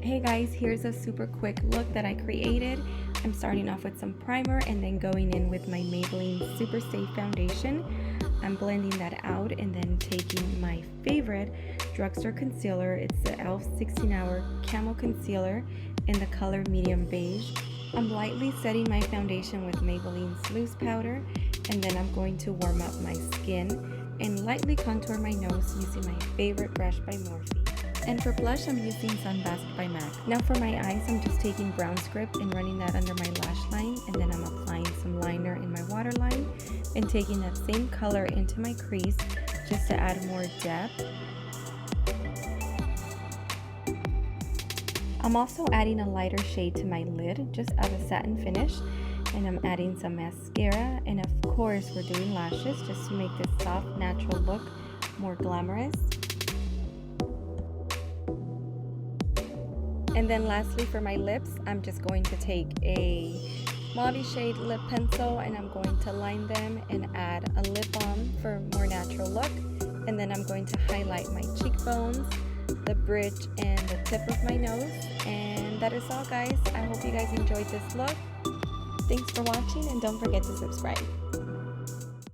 Hey guys, here's a super quick look that I created. I'm starting off with some primer and then going in with my Maybelline Super Safe Foundation. I'm blending that out and then taking my favorite drugstore concealer. It's the e.l.f. 16 Hour Camo Concealer in the color medium beige. I'm lightly setting my foundation with Maybelline's loose powder, and then I'm going to warm up my skin and lightly contour my nose using my favorite brush by Morphe. And for blush, I'm using Sunbask by MAC. Now for my eyes, I'm just taking brown script and running that under my lash line, and then I'm applying some liner in my waterline and taking that same color into my crease just to add more depth. I'm also adding a lighter shade to my lid just as a satin finish, and I'm adding some mascara, and of course we're doing lashes just to make this soft natural look more glamorous. And then lastly, for my lips, I'm just going to take a mauve shade lip pencil and I'm going to line them and add a lip balm for a more natural look. And then I'm going to highlight my cheekbones, the bridge, and the tip of my nose. And that is all, guys. I hope you guys enjoyed this look. Thanks for watching, and don't forget to subscribe.